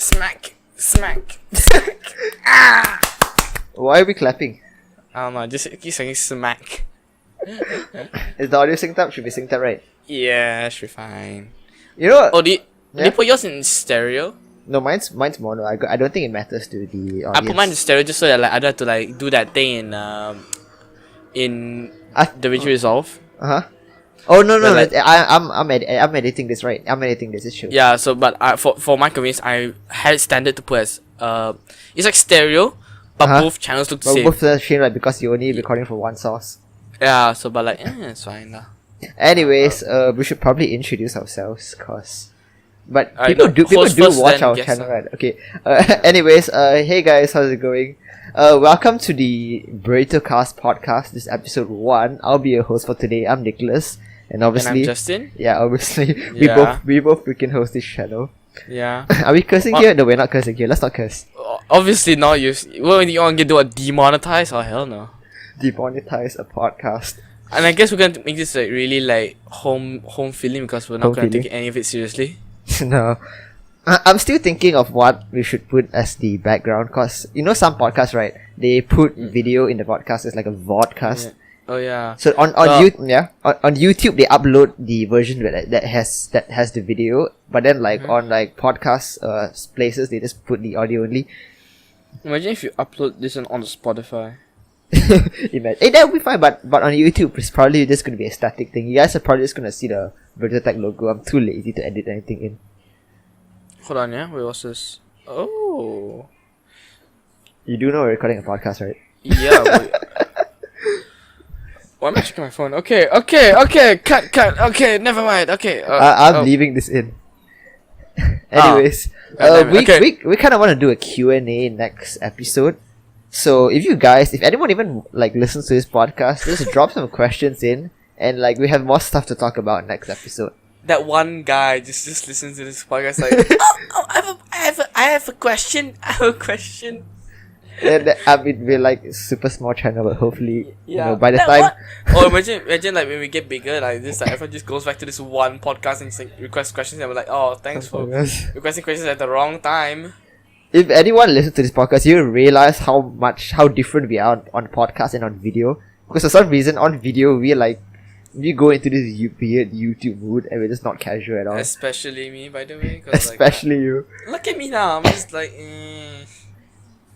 Smack. Ah! Why are we clapping? I don't know, just keep saying smack. Is the audio synced up? Should be synced up, right? Yeah, should be fine. You know what? Oh, did you put yours in stereo? No, mine's mono. I don't think it matters to the audience. I put mine in stereo just so that like I don't have to like do that thing in Davinci Resolve. Oh no! Like, I'm editing this, right? I'm editing this. It's true. Yeah. So, but for my convenience, I had it standard to put as it's like stereo, but both channels look the same. Both the same, right? Because you're only recording from one source. Yeah. So, but like, it's fine lah. Anyways, we should probably introduce ourselves, but Alright, people do watch then our channel, right? Okay. Anyways, hey guys, how's it going? Welcome to the Burritocast Podcast. This is episode 1. I'll be your host for today. I'm Nicholas, and obviously, And I'm Justin. Yeah, obviously, Yeah. we both freaking host this channel. Yeah. Are we cursing here? No, we're not cursing here. Let's not curse. Obviously not. You want to do a demonetize? Oh hell no. Demonetize a podcast. And I guess we're going to make this like really like home feeling because we're not going to take any of it seriously. No. I'm still thinking of what we should put as the background, because you know some podcasts, right? They put video in the podcast as like a vodcast. Yeah. Oh yeah. So on YouTube they upload the version that has the video, but then like on like podcast places they just put the audio only. Imagine if you upload this on Spotify. That would be fine, but on YouTube it's probably just gonna be a static thing. You guys are probably just gonna see the Burritotech logo. I'm too lazy to edit anything in. Hold on, yeah. Wait, what's this? Oh. You do know we're recording a podcast, right? Yeah. Why am I checking my phone? Okay. Cut. Okay, never mind. Okay. I'm leaving this in. Anyways, we kind of want to do a Q&A next episode. So if anyone even like listens to this podcast, just drop some questions in, and like we have more stuff to talk about next episode. That one guy just listens to this podcast like, I have a question. And I mean, we're like super small channel, but hopefully, by the that time. Oh, imagine like when we get bigger, like this, like everyone just goes back to this one podcast and just, like request questions, and we're like, oh, thanks for requesting questions at the wrong time. If anyone listens to this podcast, you realize how different we are on podcast and on video. Because for some reason on video we go into this weird YouTube mood and we're just not casual at all. Especially me, by the way. Especially you. Look at me now. I'm just like.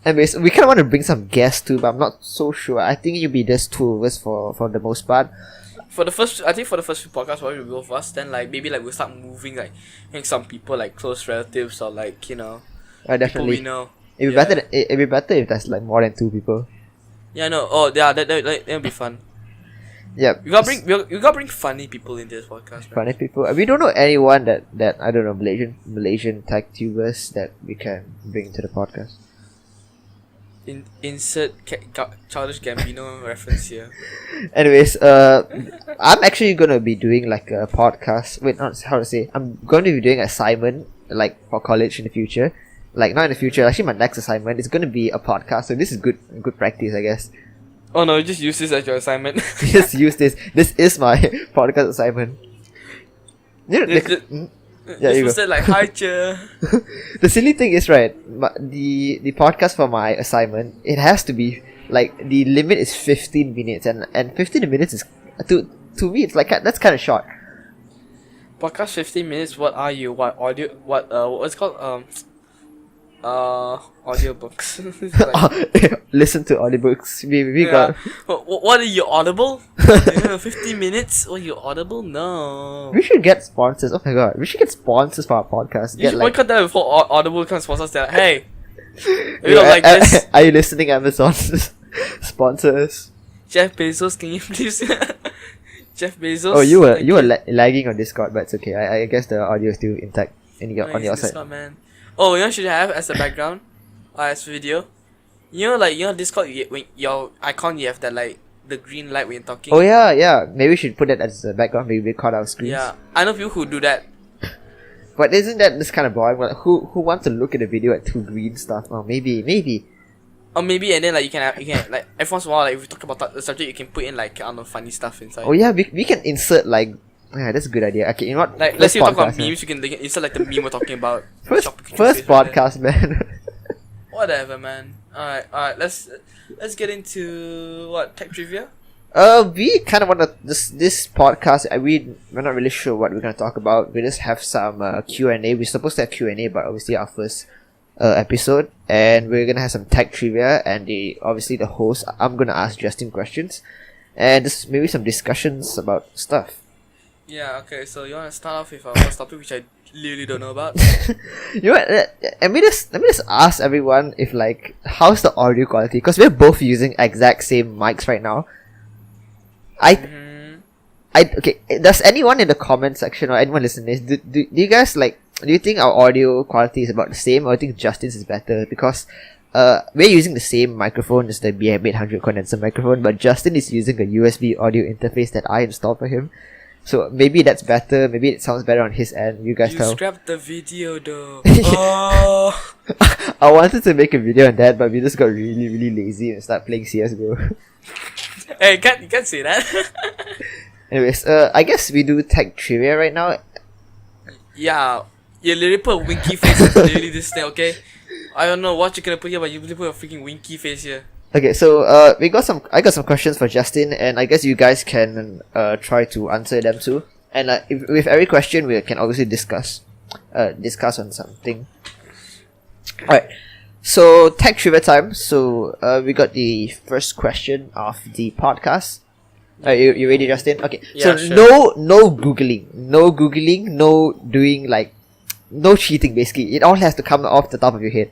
Anyways, we kind of want to bring some guests too, but I'm not so sure. I think you'll be just two of us for the most part. For the first few podcasts, probably both of us. Then like maybe like we'll start moving like some people like close relatives or like definitely. People we know. It'd be better if there's like more than 2 people. Yeah, no. Oh, yeah. That'll be fun. Yeah. You gotta bring funny people into this podcast. Right? Funny people. We don't know anyone that I don't know Malaysian tech tubers that we can bring into the podcast. Insert Childish Gambino reference here. Anyways, I'm actually gonna be doing like a podcast. Wait, not how to say. I'm going to be doing an assignment like for college in the future. Like not in the future. Actually, my next assignment is gonna be a podcast. So this is good practice, I guess. Oh no! Just use this as your assignment. Just use this. This is my podcast assignment. You said like hi, cheer. The silly thing is, right? The podcast for my assignment, it has to be like the limit is 15 minutes, and 15 minutes is to me it's like that's kind of short. Podcast 15 minutes. What are you? What audio? What's it called? Audiobooks. Listen to audiobooks. We got. What are you, Audible? 15 minutes? Oh, you Audible? No. We should get sponsors. Oh my god, we should get sponsors for our podcast. You should boycott that before Audible comes sponsors. They're like, hey, we don't like this. Are you listening, Amazon? Sponsors. Jeff Bezos, can you please? Jeff Bezos. Oh, you were lagging on Discord, but it's okay. I guess the audio is still intact on your side. Discord, man. Oh, should have as a background, as video. Discord. When your icon, you have that like the green light when you're talking. Oh yeah. Maybe we should put that as a background. Maybe record our screens. Yeah, I know people who do that. But isn't that just kind of boring? Like, who wants to look at a video at 2 green stuff? Oh, maybe. Or maybe, and then like you can like every once in a while, like if you talk about the subject, you can put in like funny stuff inside. Oh yeah, we can insert like Yeah, that's a good idea. Okay, you know what? Like, let's say we talk about memes. You can instead like the meme we're talking about. First podcast, man. Whatever, man. Alright. Let's get into what tech trivia. We kind of want to this podcast. We're not really sure what we're gonna talk about. We just have some Q&A. We're supposed to have Q&A, but obviously our first episode, and we're gonna have some tech trivia. And obviously the host, I'm gonna ask Justin questions, and just maybe some discussions about stuff. Yeah. Okay. So you wanna start off with our first topic, which I literally don't know about. You know what? Let me just ask everyone if like how's the audio quality, because we're both using exact same mics right now. Okay. Does anyone in the comment section or anyone listening do you guys like? Do you think our audio quality is about the same, or do you think Justin's is better? Because we're using the same microphone as the BM800 condenser microphone, but Justin is using a USB audio interface that I installed for him. So maybe that's better. Maybe it sounds better on his end. You guys tell. You scrapped the video though. Oh. I wanted to make a video on that, but we just got really, really lazy and started playing CS:GO. Hey, you can't say that. Anyways, I guess we do tech trivia right now. Yeah, you literally put a winky face into literally this thing, okay? I don't know what you're gonna put here, but you literally put a freaking winky face here. Okay, so I got some questions for Justin, and I guess you guys can try to answer them too. And with every question, we can obviously discuss on something. Alright, so tech trivia time. So we got the first question of the podcast. You ready, Justin? Okay. Yeah, so sure. no googling, no doing like no cheating. Basically, it all has to come off the top of your head.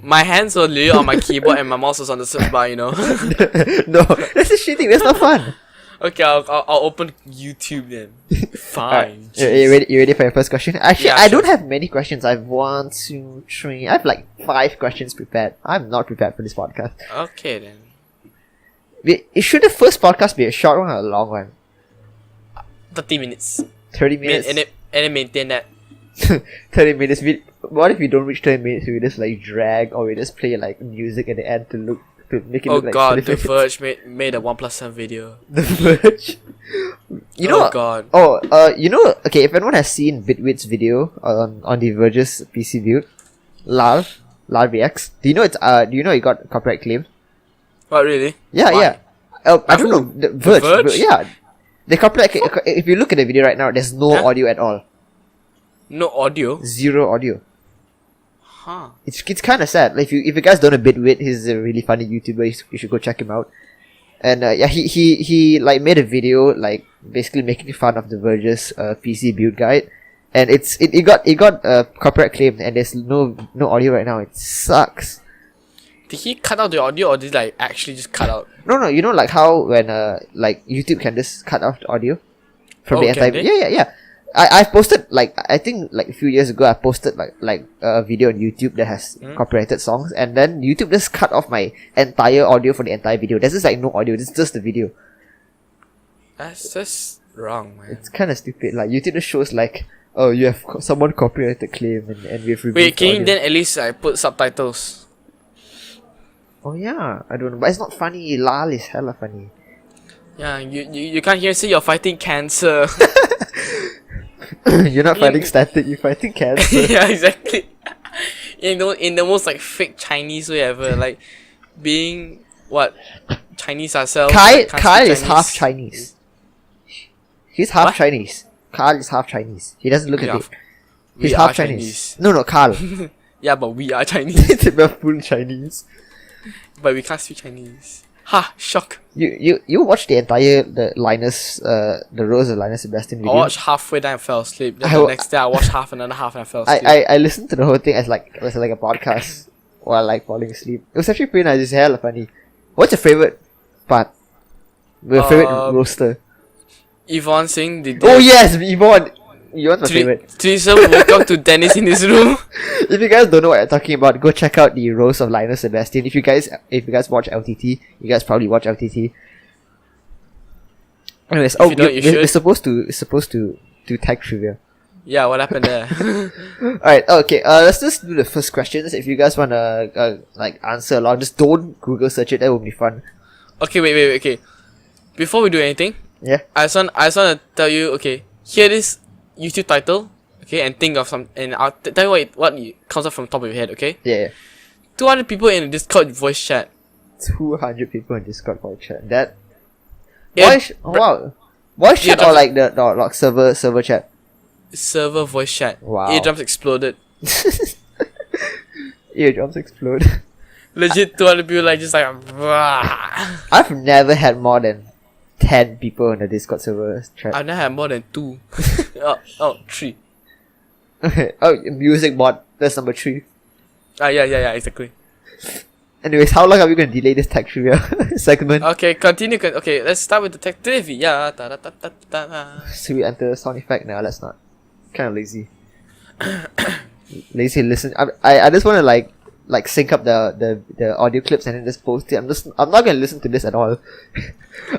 My hands were literally on my keyboard and my mouse was on the search bar, you know. No, that's just cheating. That's not fun. Okay, I'll open YouTube then. Fine. Right. You ready for your first question? Actually, Yeah, I sure. don't have many questions. I have 1, 2, 3. I have like 5 questions prepared. I'm not prepared for this podcast. Okay then. Should the first podcast be a short one or a long one? 30 minutes. 30 minutes. And then maintain that. 30 minutes. What if we don't reach 30 minutes? We just like drag, or we just play like music at the end to make it Oh look like god, 30 The minutes? Verge made a 1+7 video. The Verge. God. Okay, if anyone has seen Bitwit's video on the Verge's PC build, Lal VX, do you know it got copyright claim? What, really? Yeah, Why? yeah. I don't know. The Verge? Verge? Yeah. The copyright. If you look at the video right now, there's no audio at all. No audio? 0 audio. Huh. It's kind of sad. Like, if you guys don't know Bitwit, he's a really funny YouTuber. You should go check him out. And he like made a video like basically making fun of the Verge's PC build guide, and it got copyright claim, and there's no audio right now. It sucks. Did he cut out the audio or did he like actually just cut out? No, you know like how when like YouTube can just cut off the audio from the entire can they? yeah. I've posted like I think like a few years ago I posted like a video on YouTube that has copyrighted songs, and then YouTube just cut off my entire audio for the entire video. There's just like no audio, it's just the video. That's just wrong, man. It's kind of stupid. Like YouTube just shows like, oh, you have someone copyrighted claim and we've removed Wait, can the you audio. then at least put subtitles? Oh yeah, I don't know, but it's not funny. Lal is hella funny. Yeah, you can't hear. Say you're fighting cancer. You're not fighting static, you're fighting cancer. Yeah, exactly. In the most like fake Chinese way ever, like being what Chinese ourselves. Kyle is half Chinese. He's half What? Chinese. Kyle is half Chinese. He doesn't look We at are- it. He's we half are Chinese. No, Kyle. Yeah, but we are Chinese, We're full Chinese. but we can't speak Chinese. Ha! Shock. You watched the Linus the Rose of Linus Sebastian I video. watched halfway, then I fell asleep. Then I the wa- next day I watched half, another half, and I fell asleep. I listened to the whole thing as like it was like a podcast while like falling asleep. It was actually pretty nice. It's hella funny. What's your favorite part? Your favorite roaster? Yvonne saying the Oh yes, Yvonne. Yvonne's my favorite. Teresa woke up to Dennis in his room. If you guys don't know what I'm talking about, go check out the roast of Linus Sebastian. If you guys watch LTT, you guys probably watch LTT. Anyways, you don't, you we're should. supposed to do tech trivia. Yeah, what happened there? Alright, okay, let's just do the first questions. If you guys wanna like answer along, just don't Google search it, that would be fun. Okay, wait, okay. Before we do anything, Yeah? I just want to tell you, okay, hear this YouTube title, okay, and think of some, and I'll tell you what comes up from the top of your head, okay? Yeah. 200 people in a Discord voice chat. 200 people in Discord voice chat. That. Yeah, Wow. Voice chat or like the like server chat? Server voice chat. Wow. Eardrums exploded. Eardrums explode. Legit 200 people like just like Wah. I've never had more than 10 people in the Discord server chat. I've never had more than 2. 3. Oh, music bot. That's number 3. Yeah, exactly. Anyways, how long are we going to delay this tech trivia segment? Okay, continue. Okay, let's start with the tech trivia. Should we enter sound effect? No, let's not. Kind of lazy. Lazy listen. I just want to like sync up the audio clips and then just post it. I'm not gonna listen to this at all.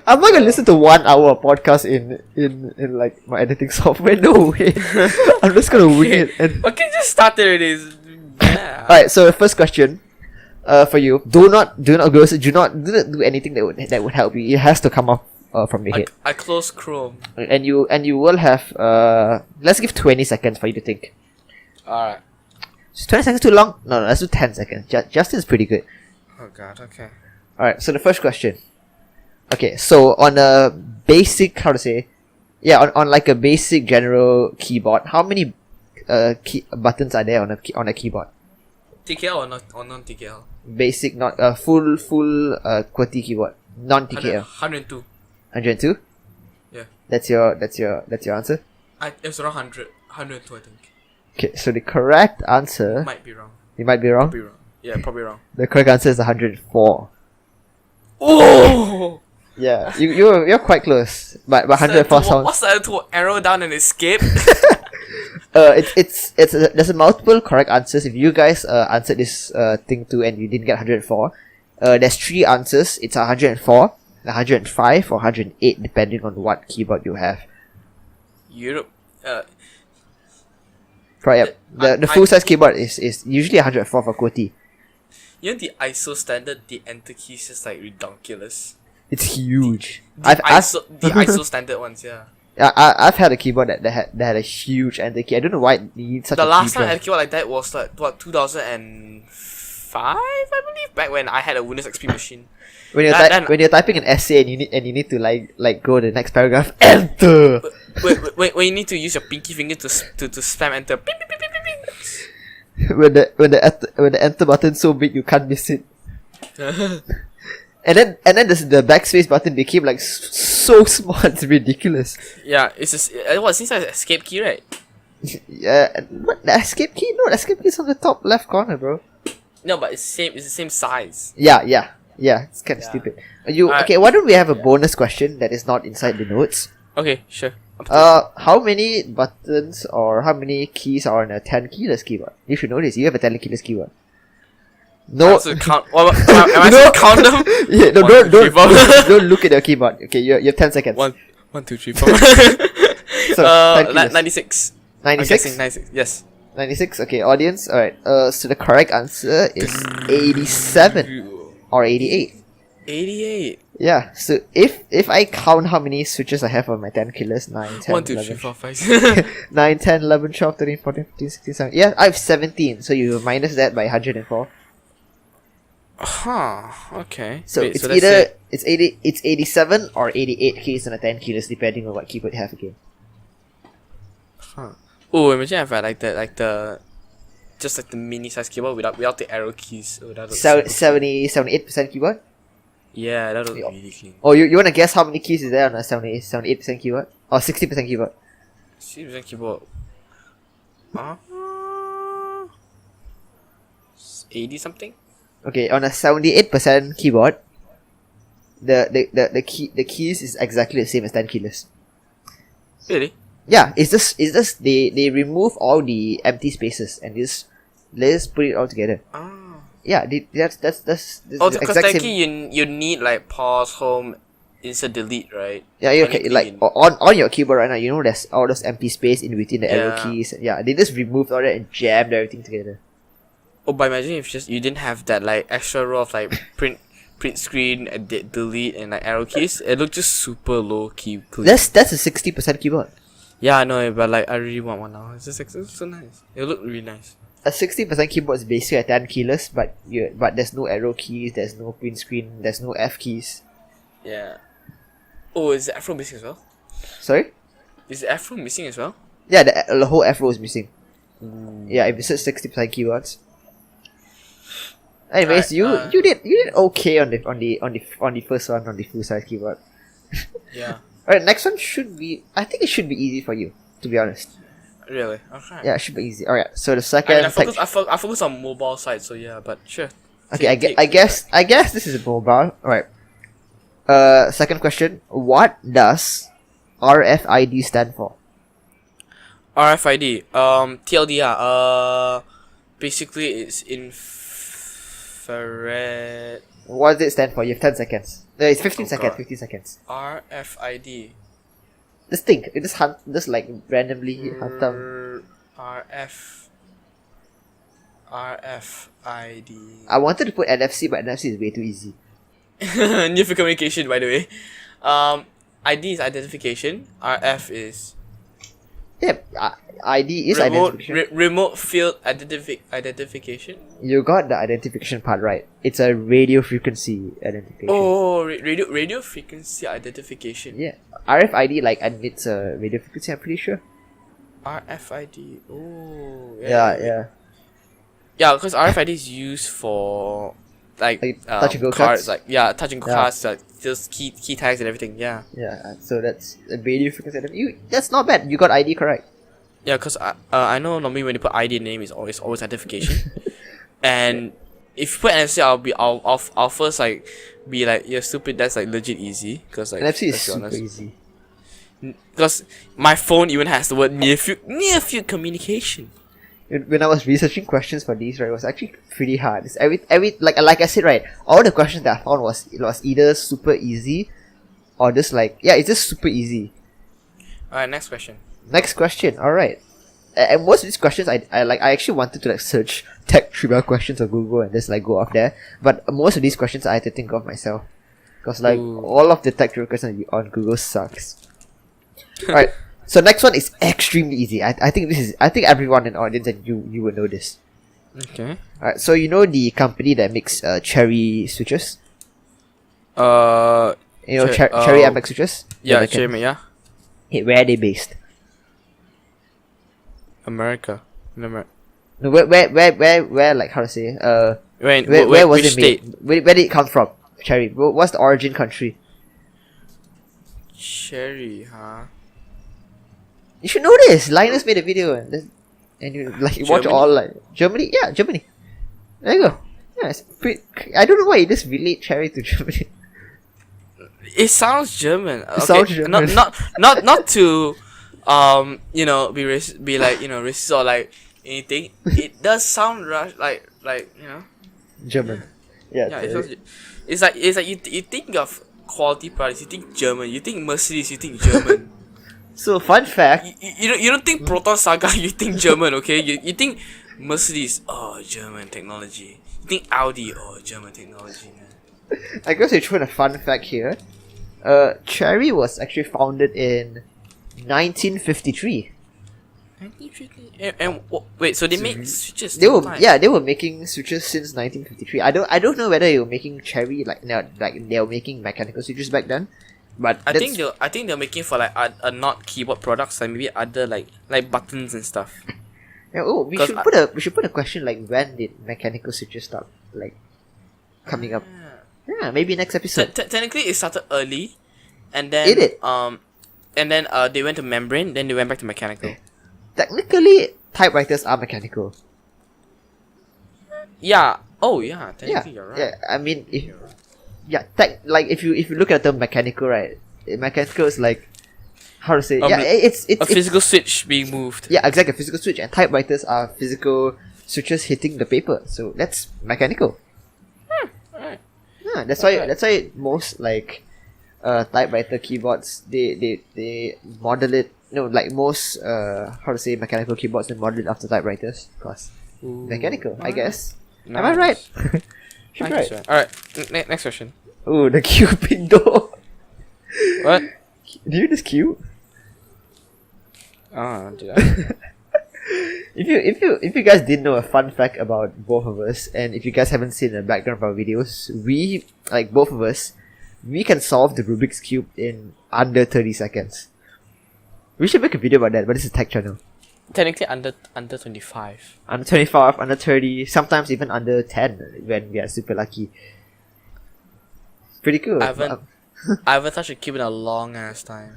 I'm not gonna listen to 1 hour of podcast in like my editing software. No way. I'm just gonna wing it. Okay, just start it already. Yeah. Alright, so the first question, for you, do not do not do anything that would help you. It has to come off from your head. I close Chrome. And you will have let's give 20 seconds for you to think. Alright. Is 20 seconds too long? No, let's do 10 seconds. Justin is pretty good. Oh god, okay. Alright, so the first question. Okay, so on a basic, how to say? Yeah, on like a basic general keyboard, how many buttons are there on a keyboard? TKL or non-TKL? Basic, not full QWERTY keyboard, non-TKL. 102. 102? Yeah. That's your answer? It was around 102 I think. Okay, so the correct answer... Might be wrong. You might be wrong? Probably wrong. Yeah, probably wrong. The correct answer is 104. Oh! Yeah, you're quite close, but 104 sounds... What's that to arrow down and escape? It's there's a multiple correct answers. If you guys answered this thing too and you didn't get 104, there's 3 answers. It's 104, 105, or 108 depending on what keyboard you have. Europe. Right, the full size keyboard is usually 104 for QWERTY. You know the ISO standard, the enter key is just like ridiculous. It's huge. The ISO standard ones, yeah. I've had a keyboard that had a huge enter key. I don't know why it needs such a The last huge time I one. had a keyboard like that was like 2005, I believe, back when I had a Windows XP machine. When you're typing an essay and you need to like go to the next paragraph, enter. When you need to use your pinky finger to spam enter. Beep, beep, beep, beep, beep, beep. when the enter button so big you can't miss it. And then the backspace button became like so small, it's ridiculous. Yeah, it's just it seems like an escape key, right? Yeah, what, the escape key? No, the escape key is on the top left corner, bro. No, but it's the same size. Yeah. It's kind of stupid. Okay? Why don't we have a bonus question that is not inside the notes? Okay, sure. How many buttons or how many keys are on a 10 keyless keyboard? You should know this. You have a 10 keyless keyboard. No. Am I supposed to count them? Yeah, no, don't look at your keyboard. Okay, you have 10 seconds. 1, 2, 3, 4. So 96. 96? 96. Yes. 96. Okay, audience. All right. So the correct answer is 87 or 88. 88. Yeah. So if I count how many switches I have on my 10 keyless, 9, 10, 1, 2, 11, 3, 4, 5. 9, 10, 11, 12, 13, 14, 15, 16, 17. Yeah, I have 17. So you minus that by 104. Huh. Okay. So Wait, it's so either it's 87 or 88 keys on a 10 keyless depending on what keyboard you have again. Huh. Oh, imagine if I like the just like the mini size keyboard without the arrow keys. Oh, that looks 78% keyboard? Yeah, that looks really clean. Oh, you want to guess how many keys is there on a 78% keyboard? Or 60% keyboard? 60% keyboard. 80 something? Okay, on a 78% keyboard, the keys is exactly the same as 10 keyless. Really? Yeah, it's just they remove all the empty spaces and let's put it all together. Yeah, that's because exact technically you need like pause, home, insert, delete, right? Yeah, okay, like on your keyboard right now, you know there's all those empty space in between the arrow keys. Yeah, they just removed all that and jammed everything together. Oh, but imagine if you didn't have that like extra row of like print screen, delete, and like arrow keys. It looked just super low key clean. That's a 60% keyboard. Yeah, I know it, but like I really want one now. It's just like so nice. It look really nice. A 60% keyboard is basically at 10 keyless, but there's no arrow keys, there's no print screen, there's no F keys. Yeah. Oh, is the Afro missing as well? Sorry? Is the Afro missing as well? Yeah, the whole F row is missing. Yeah, if it says 60% keyboards. Anyways, Alright, you did okay on the first one, on the full size keyboard. Yeah. Alright, next one I think it should be easy for you, to be honest. Really? Okay. Yeah, it should be easy. Alright, so the second... I focus on mobile side, so yeah, but sure. Okay, I guess this is mobile. Alright. Second question. What does RFID stand for? RFID. TLDR. Basically it's infrared. What does it stand for? You have 10 seconds. No, it's 15 seconds. God. 15 seconds. RFID. Just think. Just like randomly hunt them. RFID. I wanted to put NFC, but NFC is way too easy. New for communication, by the way. ID is identification. RF is Yeah, ID is identification. Remote field identification. You got the identification part right. It's a radio frequency identification. Oh, radio frequency identification. Yeah. RFID admits a radio frequency, I'm pretty sure. RFID. Oh. Yeah. Yeah, because RFID is used for touch and go cards, cards. touch and go cards, just key tags and everything. Yeah. Yeah. So that's a radio frequency. That's not bad. You got ID correct. Yeah, because I know normally when you put ID name is always identification, and if you put NFC, I'll first be like, you're stupid. That's legit easy because NFC is super easy. Because my phone even has the word near field communication. When I was researching questions for these, right, it was actually pretty hard. It's every like I said, right, all the questions that I found was either super easy or just it's just super easy. Alright, next question. Alright. And most of these questions I actually wanted to search tech trivia questions on Google and just go off there. But most of these questions I had to think of myself. Because all of the tech trivia questions on Google sucks. Alright. So next one is extremely easy. I think everyone in the audience and you will know this. Okay. Alright, so you know the company that makes cherry switches? Cherry Apex switches? Yeah, Cherry, yeah. Hey, where are they based? America. No, where how to say? Where was it made? Where did it come from? Cherry. What's the origin country? Cherry, huh? You should know this. Linus made a video and you watch all Germany. Yeah, Germany. There you go. Yeah, it's pretty. I don't know why you just relate cherry to Germany. It sounds German. It sounds German. Not to be racist or anything. It does sound German. Yeah. It's like you think of quality products, you think German. You think Mercedes, you think German. So fun fact. You don't think Proton Saga, you think German, okay? You think Mercedes, oh, German technology. You think Audi, oh, German technology, man. I guess I threw in a fun fact here. Cherry was actually founded in 1953. 1953? And wait, so they made switches? They were making switches since 1953. I don't know whether they were making Cherry they were making mechanical switches back then. But I think they're making for not keyboard products, maybe other buttons and stuff. Yeah, we should put a question when did mechanical switches start coming up? Yeah, maybe next episode. Technically, it started early, and then they went to membrane, then they went back to mechanical. Technically, typewriters are mechanical. Yeah. Oh yeah. Technically, you're right. Yeah. I mean, if you look at the mechanical, right? Mechanical is how to say? It's a physical switch being moved. Yeah, exactly. A physical switch, and typewriters are physical switches hitting the paper. So that's mechanical. Alright. Yeah, that's why most typewriter keyboards they model it. No, most how to say mechanical keyboards they model it after typewriters because mechanical. I guess. Nice. Am I right? Right. Alright. Next question. Oh, the Cupid door. What? Do you just cube? Did I? If you guys didn't know a fun fact about both of us, and if you guys haven't seen the background of our videos, we, like both of us, we can solve the Rubik's Cube in under 30 seconds. We should make a video about that, but this is a tech channel. Technically under 25. Under 25, under 30, sometimes even under 10 when we are super lucky. Pretty cool. I haven't touched a cube in a long ass time.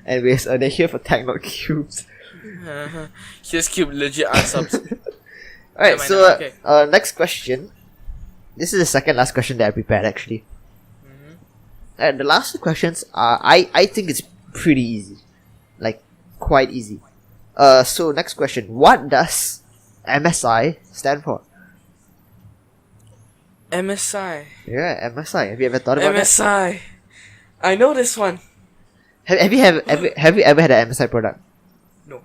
Anyways, they're here for tech, not cubes. Here's cube legit unsubs. Alright, so next question. This is the second last question that I prepared actually. And the last two questions are, I think it's pretty easy. Like, quite easy. So next question. What does MSI stand for? MSI. Yeah, MSI. Have you ever thought about MSI. that? I know this one. Have you ever had an MSI product? No.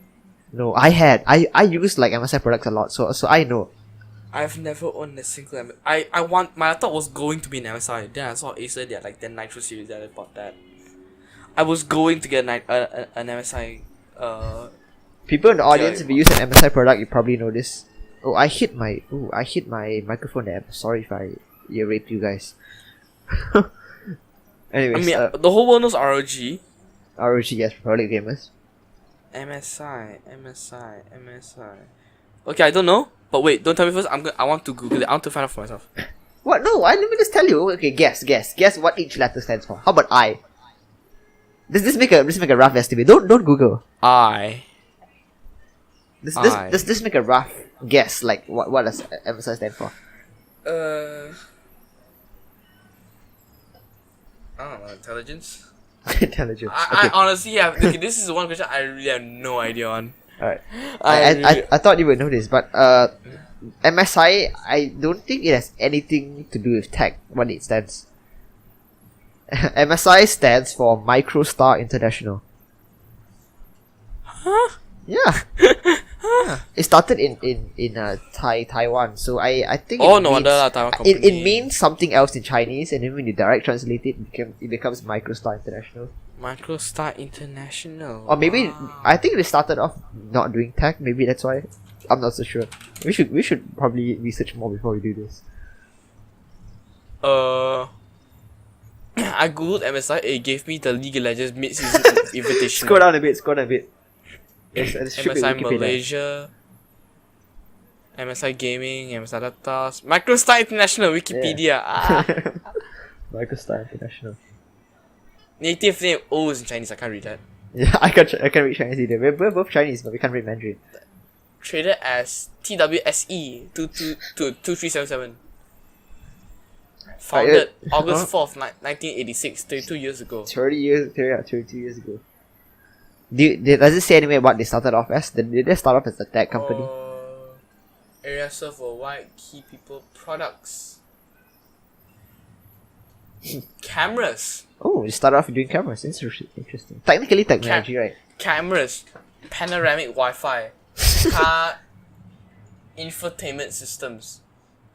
No, I had. I used like MSI products a lot, so I know. I've never owned a single MSI. My thought was going to be an MSI. Then I saw Acer, they had like the Nitro series, that I bought that. I was going to get an MSI. People in the audience, if you use an MSI product, you probably know this. Oh, I hit my microphone there. Sorry if I raped you guys. Anyways, the whole world knows ROG. ROG, yes, probably gamers. MSI. Okay, I don't know. But wait, don't tell me first. I want to Google it. I want to find out for myself. What? No, let me just tell you. Okay, guess what each letter stands for. How about I? Let's make a rough estimate. Don't Google. I. Let's make a rough guess. Like what does MSI stand for? I don't know. Intelligence. Intelligence. I honestly have. Okay, this is one question I really have no idea on. Alright. I thought you would know this, but MSI, I don't think it has anything to do with tech, what it stands. MSI stands for Microstar International. Huh? Yeah. Yeah. It started in Taiwan, so I think no wonder Taiwan company. It means something else in Chinese, and then when you direct translate it becomes Microstar International. Microstar International. Or maybe I think they started off not doing tech. Maybe that's why. I'm not so sure. We should probably research more before we do this. I googled MSI. It gave me the League of Legends mid-season invitation. Scroll down a bit. MSI Malaysia, MSI Gaming, MSI Laptops, Microstar International, Wikipedia. Yeah. Microstar International. Native name O is in Chinese. I can't read that. Yeah, I can't read Chinese either. We're both Chinese, but we can't read Mandarin. Traded as TWSE 2377. Founded August 4th, 1986, 32 years ago. 32 years ago. Does it say anywhere what they started off as? Did they start off as a tech company? Area served worldwide, key people, products. Cameras. Oh, you started off doing cameras. Interesting. Technically technology, right? Cameras, panoramic Wi-Fi, car infotainment systems,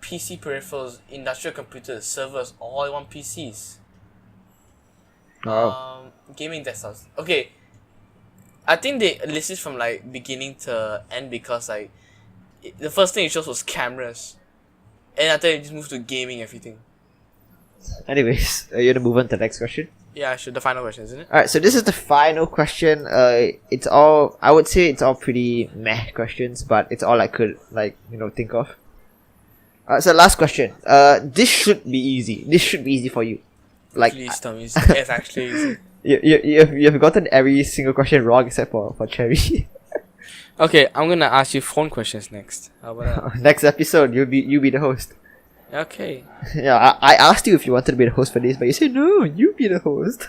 PC peripherals, industrial computers, servers, all-in-one PCs. Oh. Gaming desktops. Okay, I think they listed from like beginning to end because like the first thing it shows was cameras, and after they just moved to gaming everything. Anyways, are you gonna move on to the next question? Yeah, sure. The final question, isn't it? Alright, so this is the final question. It's all, I would say it's all pretty meh questions, but it's all I could think of. So last question. This should be easy. This should be easy for you. Like, please tell me it's actually easy. You've gotten every single question wrong except for Cherry. Okay, I'm gonna ask you phone questions next. How about that? Next episode, you be the host. Okay. Yeah, I asked you if you wanted to be the host for this, but you said no, you be the host.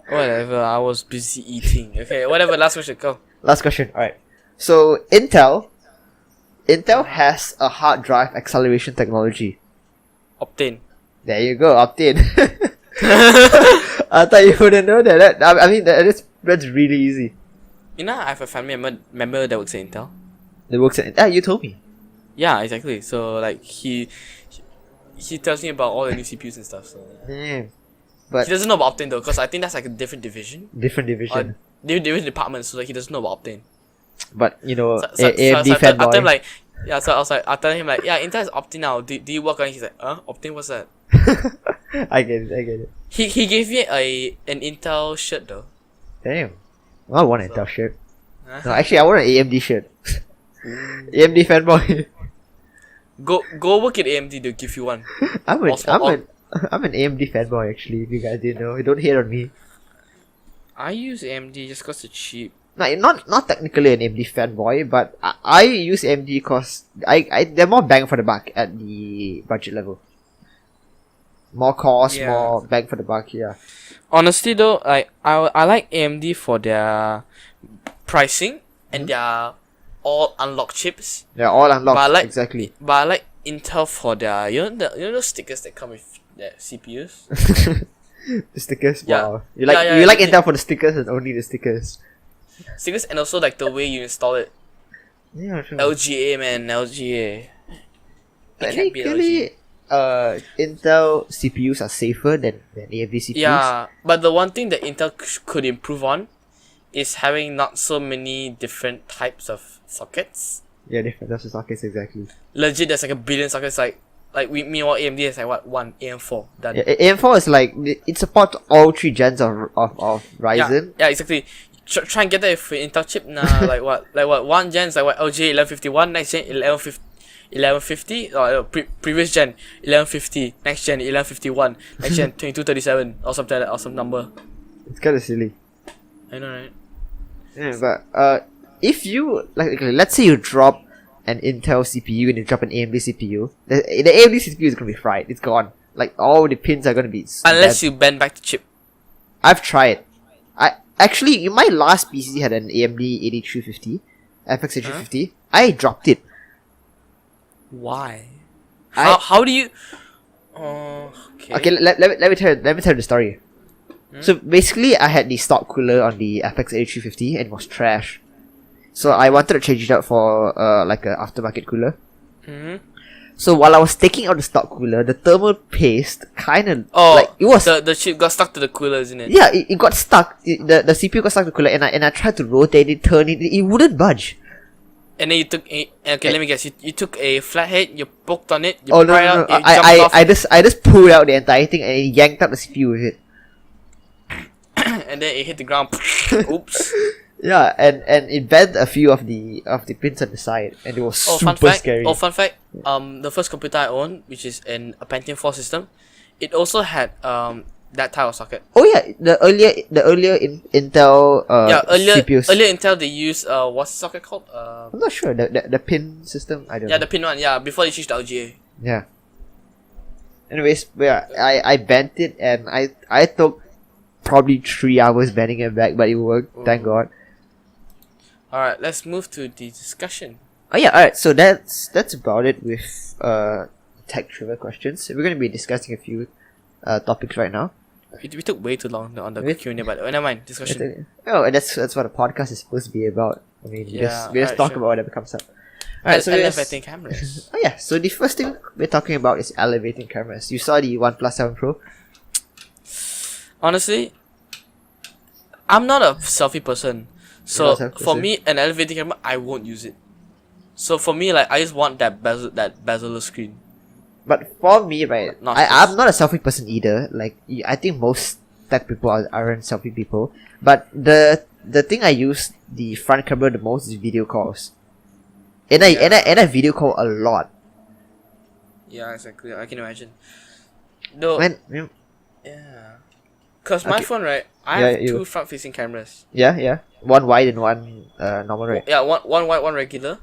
Whatever, I was busy eating. Okay, whatever, last question, go. Last question, alright. So, Intel has a hard drive acceleration technology. Optane. There you go, Optane. I thought you wouldn't know that. I mean, that's really easy. You know, I have a family member that works at Intel. That works at you told me. Yeah, exactly. So, like, he tells me about all the new CPUs and stuff. So yeah. But he doesn't know about Optane though, because I think that's like a different division. different departments, so like he doesn't know about Optane. But you know, So AMD I tell him fanboy. like, yeah. So I tell him like, yeah, Intel is Optane now. Do you work on it? He's like, Optane, what's that? I get it. He gave me an Intel shirt though. Damn. I want an Intel shirt. No, actually, I want an AMD shirt. AMD fanboy. Go work at AMD. They'll give you one. I'm an AMD fanboy actually. If you guys didn't know, don't hate on me. I use AMD just cause it's cheap. No, not technically an AMD fanboy, but I use AMD because they're more bang for the buck at the budget level. More cost, more bang for the buck. Yeah. Honestly though, like I like AMD for their pricing and their all unlocked chips. They're all unlocked. Exactly. But I like Intel for their you know those stickers that come with their CPUs. The stickers. Yeah. Wow. You like Intel for the stickers and only the stickers. Stickers and also like the way you install it. Yeah, sure. LGA man, LGA. Technically, Intel CPUs are safer than AMD CPUs. Yeah, but the one thing that Intel could improve on is having not so many different types of sockets. Yeah, different types of sockets, exactly. Legit, there's like a billion sockets. Meanwhile, AMD is like what, one AM4 done. Yeah, AM4 is like it supports all 3 gens of Ryzen. Yeah, exactly. Try and get that with Intel chip now. like what? One gen is like what? LG 1151, next gen 1150, or previous gen 1150, next gen 1151, next gen 2237 or something like that, or some number. It's kind of silly. I know, right? Yeah, but if you let's say you drop an Intel CPU and you drop an AMD CPU, the AMD CPU is gonna be fried. It's gone. Like all the pins are gonna be. Unless you bend back the chip. I've tried. Actually, my last PC had an AMD 8350, FX 8350. I dropped it. Why? How do you? Okay. Okay, let me tell you the story. So basically, I had the stock cooler on the FX 8350 and it was trash. So I wanted to change it out for like an aftermarket cooler. So while I was taking out the stock cooler, the thermal paste kind of it was the chip got stuck to the cooler, isn't it? Yeah, it got stuck. The CPU got stuck to the cooler, and I tried to rotate it, turn it, it wouldn't budge. And then you took let me guess. You took a flathead, you poked on it, you no, pried out, you I jumped off, I just pulled out the entire thing and yanked out the CPU with it. and then it hit the ground. Oops. Yeah, and it bent a few of the pins on the side, and it was super scary. Fun fact. The first computer I owned, which is a Pentium 4 system, it also had that type of socket. Oh yeah, the earlier Intel CPUs. Earlier Intel they used what's the socket called? I'm not sure the pin system. I don't know. Yeah, the pin one. Yeah, before they changed to LGA. Yeah. Anyways, yeah, I bent it and I took probably 3 hours bending it back, but it worked. Ooh. Thank God. Alright, let's move to the discussion. Oh yeah, alright, so that's about it with tech trivia questions. We're going to be discussing a few topics right now. We took way too long on the Q&A, but never mind, discussion. Oh, and that's what a podcast is supposed to be about. I mean, we just talk about whatever comes up. Alright, so elevating cameras. Oh yeah, so the first thing we're talking about is elevating cameras. You saw the OnePlus 7 Pro? Honestly, I'm not a selfie person. So for me, an elevating camera, I won't use it. So for me, like I just want that bezel screen. But for me, right, I'm not a selfie person either. Like I think most tech people aren't selfie people. But the thing I use the front camera the most is video calls. And I video call a lot. Yeah, exactly. I can imagine. No. Yeah. Cause my phone, right, I have 2 front-facing cameras. Yeah. One wide and one normal, right? Yeah, one wide, one regular,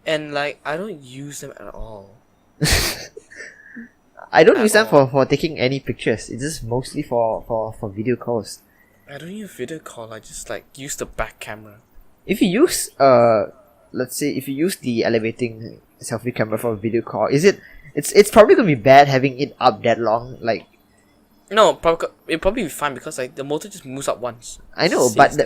and like I don't use them at all. I don't use them for taking any pictures. It's just mostly for video calls. I don't use video call. I just like use the back camera. If you use let's say if you use the elevating selfie camera for a video call, it's probably gonna be bad having it up that long, like. No, it'll probably be fine because like the motor just moves up once. I know, but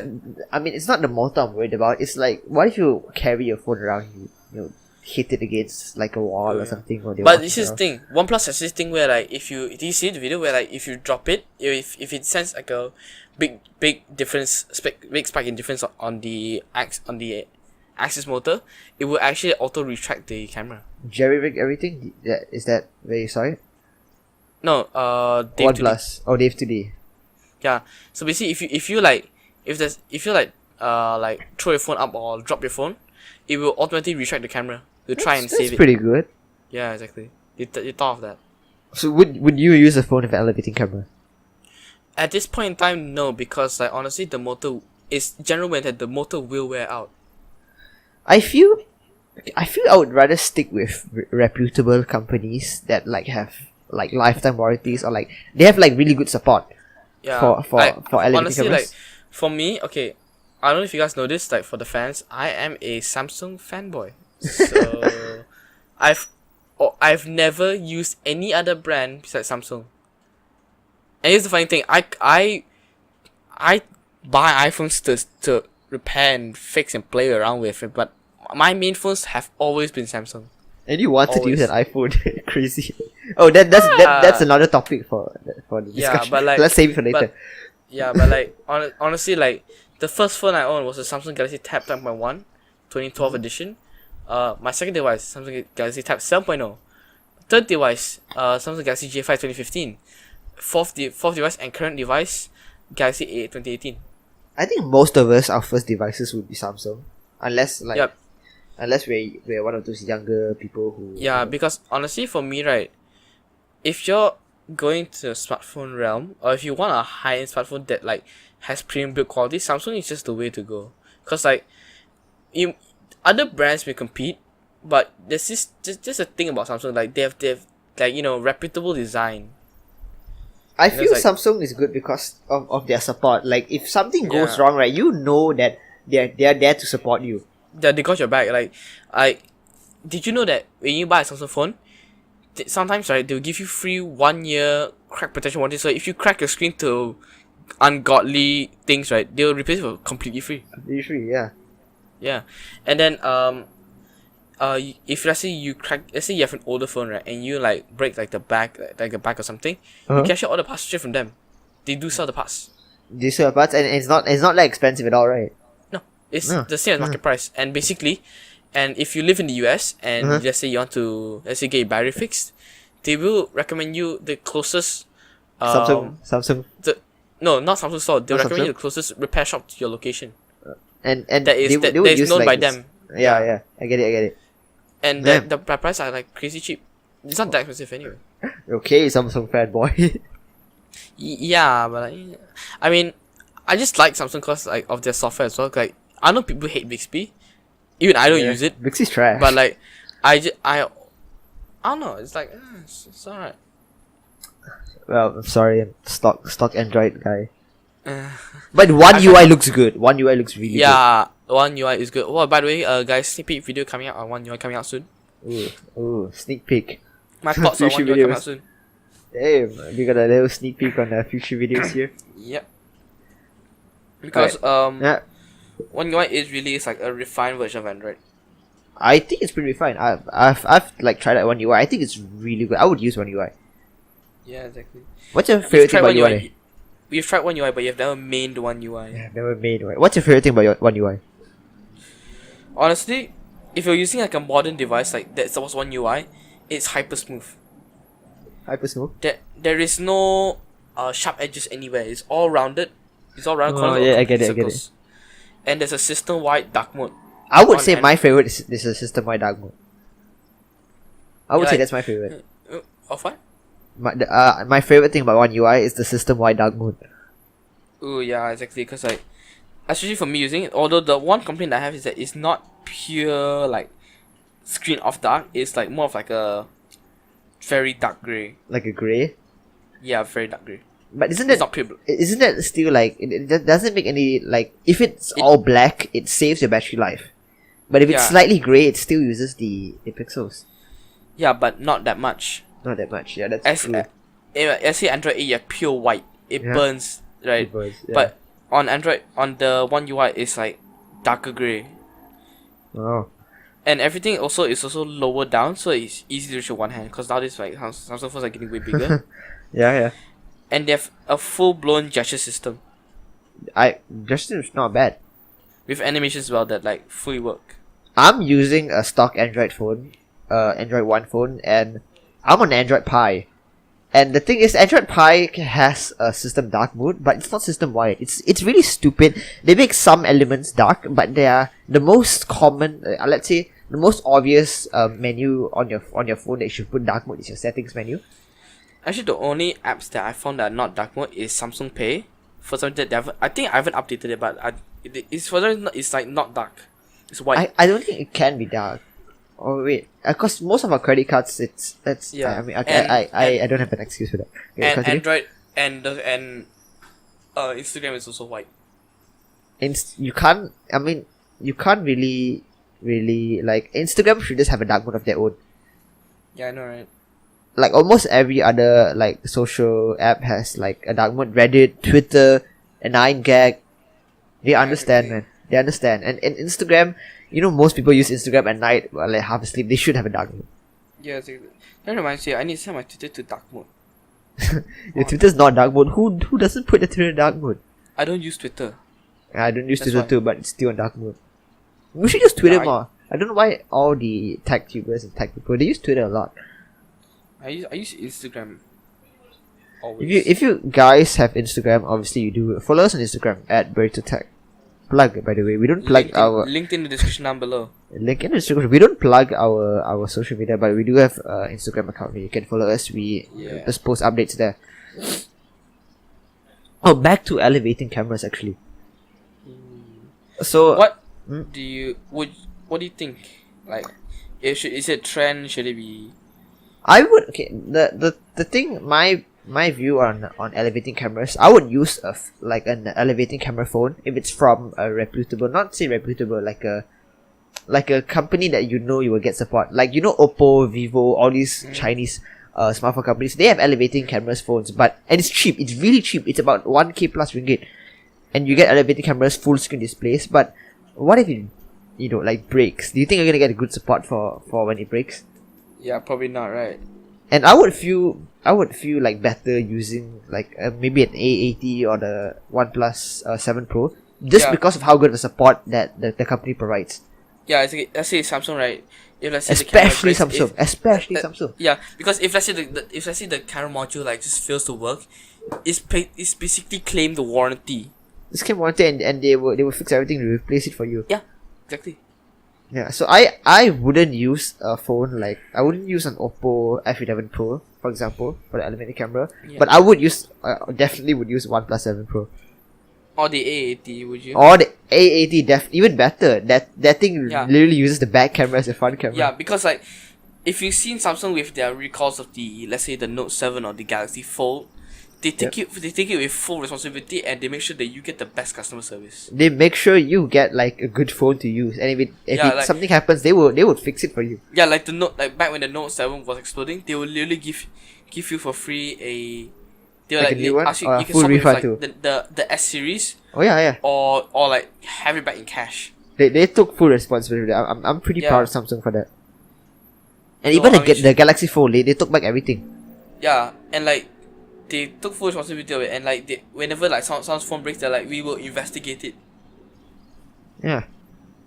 I mean, it's not the motor I'm worried about. It's like, what if you carry your phone around you? hit it against like a wall or something. Or but this is the thing. OnePlus has this thing where like do you see the video where like if you drop it, if it sends like a big difference, big spike in difference on the axis motor, it will actually auto retract the camera. Jerry-rig everything? Is that where you saw it? No, OnePlus. Oh, Dave 2D. Yeah. So basically, if you throw your phone up or drop your phone, it will automatically retract the camera to try and save it. That's pretty good. Yeah, exactly. You thought of that. So would you use a phone with an elevating camera? At this point in time, no, because like honestly, the motor is generally that the motor will wear out. I feel I would rather stick with reputable companies that like have like lifetime warranties or like they have like really good support. Yeah. For elevating honestly, cameras. like for me, okay, I don't know if you guys know this. Like for the fans, I am a Samsung fanboy. So I've never used any other brand besides Samsung. And here's the funny thing, I buy iPhones to repair and fix and play around with it, but my main phones have always been Samsung. And you wanted to use an iPhone. Crazy. Oh, that's another topic for the discussion. Yeah, but like, let's save it for later. But like honestly, like the first phone I owned was a Samsung Galaxy Tab 10.1, 2012 edition. My second device, Samsung Galaxy Tab 7.0. Third device, Samsung Galaxy J5 2015. Fourth device and current device, Galaxy A8 2018. I think most of us, our first devices would be Samsung, unless we're one of those younger people who. Yeah, because honestly, for me, right, if you're going to the smartphone realm, or if you want a high-end smartphone that like has premium build quality, Samsung is just the way to go. Cause like, other brands may compete, but there's just a thing about Samsung, like they have like reputable design. I feel like, Samsung is good because of their support. Like if something goes wrong, right, you know that they're there to support you. They got your back. Like, did you know that when you buy a Samsung phone, sometimes right they'll give you free 1 year crack protection warranty. So if you crack your screen to ungodly things, right, they'll replace it for completely free. Completely free, yeah. Yeah, and then if let's say you have an older phone, right, and you like break like the back or something, you can actually order parts straight from them. They do sell the parts. They sell the parts, and it's not like expensive at all, right? No, it's the same as market price. And basically, and if you live in the US and let's say you want to get your battery fixed, they will recommend you the closest Samsung. No, not Samsung store. They'll recommend you the closest repair shop to your location. And that is known by them. Yeah, I get it. And the price are like crazy cheap. It's not that expensive anyway. Okay, Samsung fanboy. Yeah, but like, I mean, I just like Samsung because like of their software as well. Like I know people hate Bixby, even I don't use it. Bixby's trash. But like, I don't know. It's like it's alright. Well, I'm sorry, I'm stock Android guy. But One UI looks good. One UI looks really good. Yeah, One UI is good. Oh, by the way, guys, sneak peek video coming out on One UI coming out soon. Ooh, sneak peek. My thoughts on One UI coming out soon. Damn, we got a little sneak peek on the future videos here. Yep. Because One UI is like a refined version of Android. I think it's pretty refined. I've like tried out One UI. I think it's really good. I would use One UI. Yeah, exactly. What's your favorite thing about UI? We've tried One UI, but you've never mained One UI. Yeah, never made one. What's your favorite thing about One UI? Honestly, if you're using like a modern device like that was One UI, it's hyper smooth. Hyper smooth? There is no sharp edges anywhere. It's all rounded. It's all rounded corners. Yeah, I get it. And there's a system-wide dark mode. I would say my favorite is a system-wide dark mode. I would say that's my favorite. Of what? My favorite thing about One UI is the system-wide dark mode. Oh yeah, exactly. Because like, especially for me using it, although the one complaint I have is that it's not pure like screen off dark. It's like more of like a very dark gray. Like a gray? Yeah, very dark gray. But isn't that still like it doesn't make any like if it's all black it saves your battery life, but if it's slightly gray it still uses the pixels. Yeah, but not that much. Not that much. Yeah, that's true. Let's say Android 8, you have pure white. It burns, right? It burns, yeah. But on Android, on the One UI, it's like darker gray. Oh, And everything also is also lower down, so it's easy to reach with one hand. Because nowadays, like Samsung phones are getting way bigger. Yeah. And they have a full-blown gesture system. Gesture is not bad. With animations as well that like fully work. I'm using a stock Android phone, Android One phone, and I'm on Android Pie. And the thing is, Android Pie has a system dark mode, but it's not system wide. It's really stupid. They make some elements dark, but they are the most common. Let's say the most obvious menu on your phone that you should put dark mode is your settings menu. Actually, the only apps that I found that are not dark mode is Samsung Pay. For some reason, I think I haven't updated it, but it's for some reason it's like not dark. It's white. I don't think it can be dark. Oh wait, because most of our credit cards, Yeah. I mean, okay, I don't have an excuse for that. Okay, And continue. Android and Instagram is also white. You can't. I mean, you can't really like Instagram should just have a dark mode of their own. Yeah, I know, right? Like almost every other like social app has like a dark mode. Reddit, Twitter, and 9gag. They understand, man. They understand. And Instagram, you know, most people use Instagram at night while like half asleep. They should have a dark mode. Yeah, exactly. That reminds me, I need to set my Twitter to dark mode. Your Twitter's not dark mode. Who doesn't put their Twitter in dark mode? I don't use Twitter. I don't use That's Twitter why. too, but it's still in dark mode. We should use Twitter Yeah, more. I don't know why all the tech tubers and tech people, they use Twitter a lot. I use Instagram. Always. If you guys have Instagram, obviously you do. Follow us on Instagram at Burritotech. Plug, by the way. We don't plug linked in the description down below. link in the description. We don't plug our social media, but we do have Instagram account where you can follow us. We just post updates there. Oh, back to elevating cameras actually. So What do you think? Like, is it a trend? Should it be? I would the thing my view on elevating cameras, I would use an elevating camera phone if it's from a reputable, not say reputable, like a company that you know you will get support, like Oppo, Vivo, all these Chinese smartphone companies. They have elevating cameras phones, and it's cheap. It's really cheap. It's about 1k plus ringgit, and you get elevating cameras, full screen displays. But what if it like breaks? Do you think you're gonna get a good support for when it breaks? Yeah, probably not, right? And I would feel like better using like maybe an A80 or the OnePlus 7 Pro, just because of how good of support that the company provides. Yeah, let's say Samsung, right? If let's say Especially the camera Samsung. Samsung. Yeah, because if let's say the camera module like just fails to work, it's basically claim the warranty. This came warranty and they will fix everything to replace it for you. Yeah, exactly. Yeah, so I wouldn't use a phone like I wouldn't use an Oppo F11 Pro, for example, for the elevating camera. Yeah. But I would definitely would use OnePlus 7 Pro. Or the A80, would you? Or the A80, even better. That thing literally uses the back camera as a front camera. Yeah, because like, if you've seen Samsung with their recalls of the, let's say, the Note 7 or the Galaxy Fold, they take it with full responsibility and they make sure that you get the best customer service. They make sure you get like a good phone to use, and if something happens, they would fix it for you. Yeah, like the Note, like back when the Note 7 was exploding, they will literally give you for free they will Like a new one? ask you, Or you can full swap it with refund like the S series. Oh yeah. Or like have it back in cash. They took full responsibility. I'm pretty proud of Samsung for that. And No, even I mean, the Galaxy Fold, they took back everything. Yeah, and like they took full responsibility of it, and like whenever like someone's phone breaks, they're like, we will investigate it. Yeah.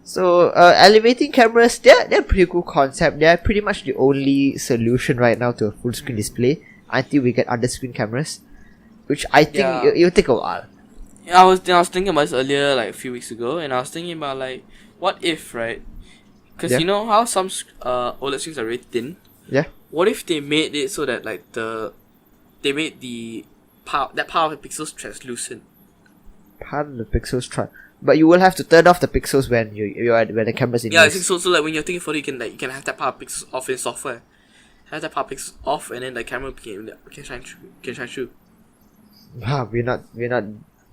So elevating cameras, they're a pretty cool concept. They're pretty much the only solution right now to a full screen display until we get under screen cameras, which I think it'll take a while. Yeah, I was thinking about this earlier, like a few weeks ago, and I was thinking about like, what if, right? Because you know how some OLED screens are really thin. Yeah. What if they made it so that like they made that part of the pixels translucent? Part of the pixels but you will have to turn off the pixels when when the camera's in use. Yeah, I think so. So like when you're taking photo, you can have that part of pixels off in software. Have that part of pixels off, and then the camera can shine through. Wow, we're not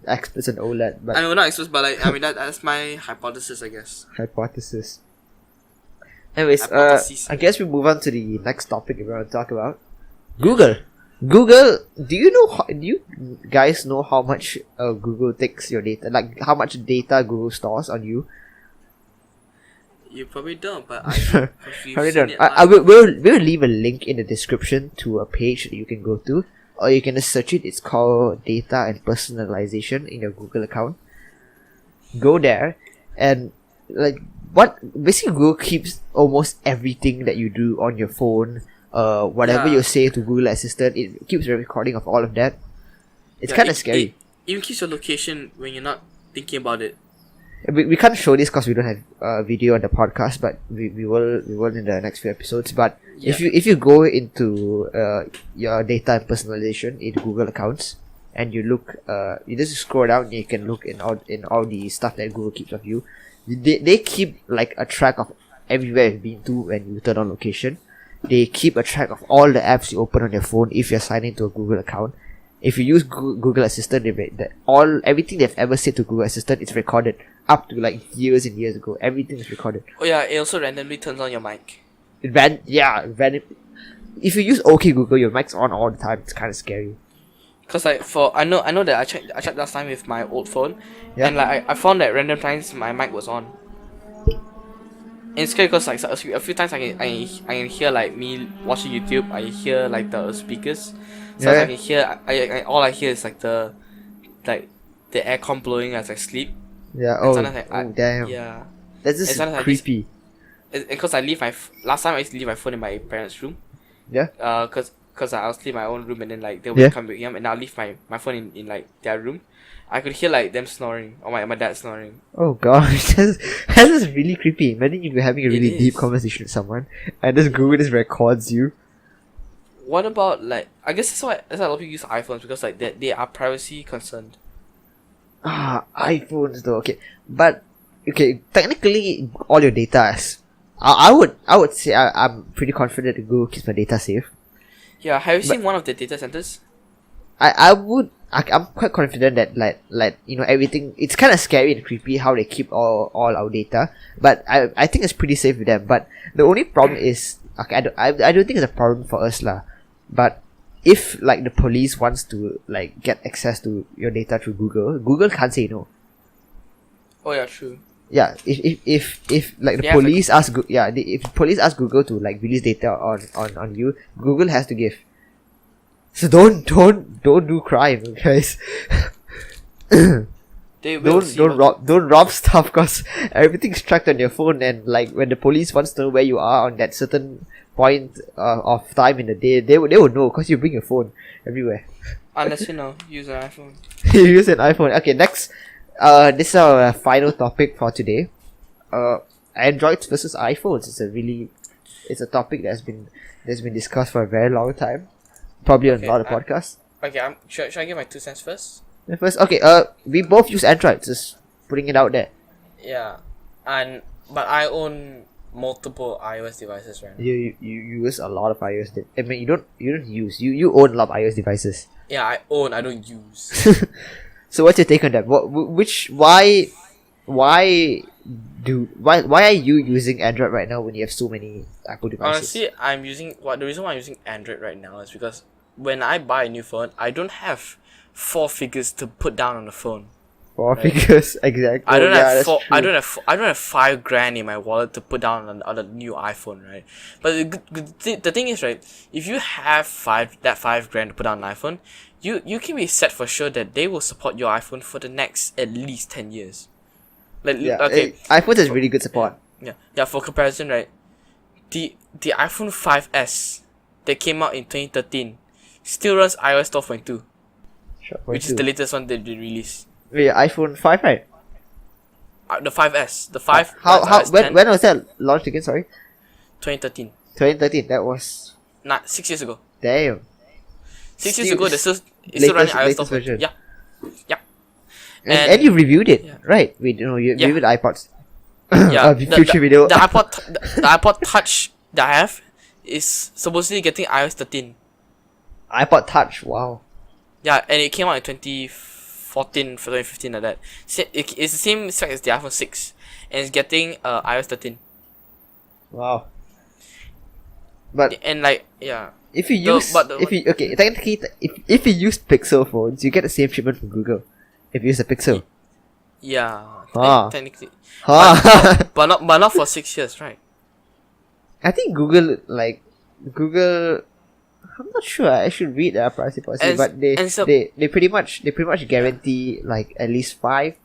experts in OLED, but I know, not experts, but like I mean that's my hypothesis, I guess. Hypothesis. Anyways, I guess we move on to the next topic we want to talk about. Google. Do you guys know how much Google takes your data? Like how much data Google stores on you? You probably don't, but I do. 'Cause we've Probably seen don't. it We'll leave a link in the description to a page that you can go to, or you can just search it. It's called Data and Personalization in your Google account. Go there, and basically Google keeps almost everything that you do on your phone. Whatever you say to Google Assistant, it keeps a recording of all of that. It's kind of scary. It even keeps your location when you're not thinking about it. We can't show this because we don't have video on the podcast, but we will in the next few episodes. But if you go into your data and personalization in Google accounts, and you look, you just scroll down, and you can look in all the stuff that Google keeps of you. They keep like a track of everywhere you've been to when you turn on location. They keep a track of all the apps you open on your phone if you're signed into a Google account. If you use Google Assistant, everything they've ever said to Google Assistant is recorded up to like years and years ago. Everything is recorded. Oh yeah, it also randomly turns on your mic. Random. If you use OK Google, your mic's on all the time. It's kind of scary. Cause like I know that I checked last time with my old phone, and like I found that random times my mic was on. And it's scary because like a few times I can hear like me watching YouTube. I hear like the speakers. So I can hear. All I hear is like the aircon blowing as I sleep. Yeah. Damn. Yeah. That's just creepy. Because last time I used to leave my phone in my parents' room. Yeah. Cause I was leave my own room and then like they would come back and I'll leave my phone in like their room. I could hear like them snoring or my dad snoring. Oh gosh, that's really creepy. Imagine you're having a really deep conversation with someone and this Google just records you. What about like I guess that's why a lot of people use iPhones because like they are privacy concerned. iPhones though, okay. But okay, technically all your data is I would say I'm pretty confident that Google keeps my data safe. Yeah, have you seen one of the data centers? I'm quite confident that like everything. It's kind of scary and creepy how they keep all our data, but I think it's pretty safe with them. But the only problem is I don't think it's a problem for us lah. But if like the police wants to like get access to your data through Google can't say no. Oh yeah, true. Yeah, if like the police ask if police ask Google to like release data on you, Google has to give. So don't do crime, guys. Don't rob stuff because everything's tracked on your phone, and like when the police wants to know where you are on that certain point of time in the day, they would know because you bring your phone everywhere. Unless use an iPhone. You use an iPhone. Okay, next. This is our final topic for today. Androids versus iPhones. It's a topic that's been discussed for a very long time. Probably on a lot of podcasts. Okay, should I give my 2 cents first? First, okay. We both use Android. Just putting it out there. Yeah, but I own multiple iOS devices right now. You use a lot of iOS. I mean, you don't use. You own a lot of iOS devices. Yeah, I own. I don't use. So what's your take on that? Why are you using Android right now when you have so many Apple devices? Honestly, the reason why I'm using Android right now is because when I buy a new phone, I don't have 4 figures to put down on the phone. 4 figures, exactly. I don't have $5,000 in my wallet to put down on a new iPhone, right? But the thing is, right, if you have $5,000 to put down an iPhone, you can be set for sure that they will support your iPhone for the next at least 10 years. iPhone has really good support. Yeah. For comparison, right, the iPhone 5S that came out in 2013 still runs iOS 12.2, which is the latest one that they released. Wait, iPhone 5, right? The 5S, the 5. When was that launched again? Sorry. 2013. 2013. That was 6 years ago. Damn. 6 years ago, it's still running iOS 12.2. Yeah. And you reviewed it, right? You reviewed iPods. Yeah, future video. The iPod Touch that I have is supposedly getting iOS 13. iPod Touch, wow. Yeah, and it came out in 2014, 2015 like that. It's the same spec as the iPhone 6, and it's getting iOS 13. Wow. But if you use technically if you use Pixel phones, you get the same treatment from Google. If you use a Pixel. Yeah, Technically. Huh. But not for 6 years, right? I think Google. I'm not sure. I should read their privacy policy, but they pretty much guarantee like at least 5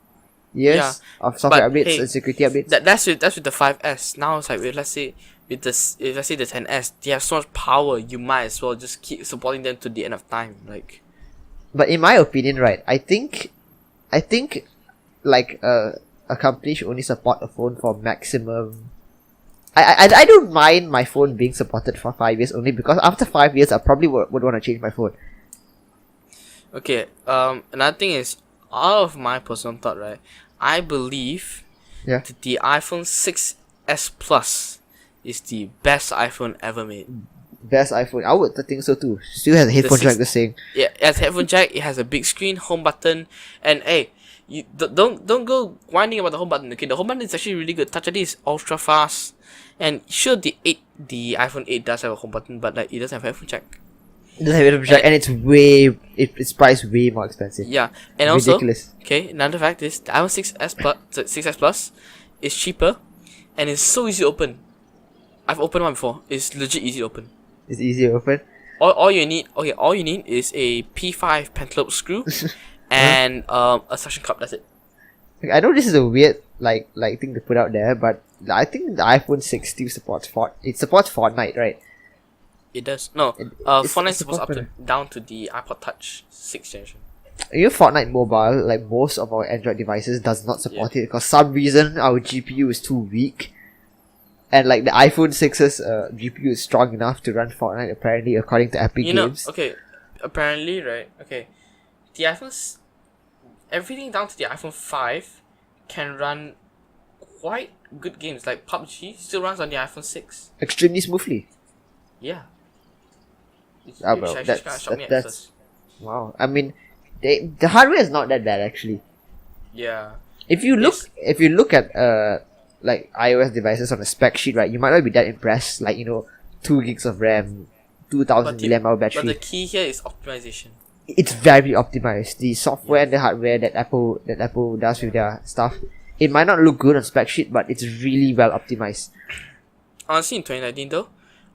years of software updates and security updates. That's with the 5S. Now it's like let's say the 10S, they have so much power. You might as well just keep supporting them to the end of time. Like, but in my opinion, right, I think like a company should only support a phone for maximum. I don't mind my phone being supported for 5 years only because after 5 years I probably would want to change my phone. Okay. Another thing is, out of my personal thought, right, I believe that the iPhone 6S Plus is the best iPhone ever made. Best iPhone. I would think so too. Still has a headphone jack, the same. Yeah, it has a headphone jack. It has a big screen, home button, and hey, you don't go whining about the home button. Okay, the home button is actually really good. Touch ID is ultra fast, and sure, the iPhone 8 does have a home button, but like it doesn't have a headphone jack. It doesn't have a headphone jack, and it's priced way more expensive. Yeah, and ridiculous. Also, okay, another fact is the iPhone 6S Plus is cheaper, and it's so easy to open. I've opened one before. It's legit easy to open. It's easy to open. All you need is a P5 pentalobe screw and a suction cup. That's it. I know this is a weird like thing to put out there, but I think the iPhone 6 still supports Fortnite, right? It does. No, Fortnite supports down to the iPod Touch 6th generation. Fortnite Mobile, like most of our Android devices, does not support it because some reason our GPU is too weak. And like the iPhone 6's GPU is strong enough to run Fortnite, apparently, according to Epic Games. Okay, apparently, right? Okay, the iPhone's everything down to the iPhone 5 can run quite good games. Like PUBG still runs on the iPhone 6 extremely smoothly. Yeah. That's wow. I mean, the hardware is not that bad actually. Yeah. If you look at like iOS devices on a spec sheet, right, you might not be that impressed. Like 2 gigs of RAM, 2000 mAh battery. But the key here is optimization. It's very optimized. The software and the hardware that Apple does with their stuff, it might not look good on spec sheet, but it's really well optimized. Honestly, in 2019 though,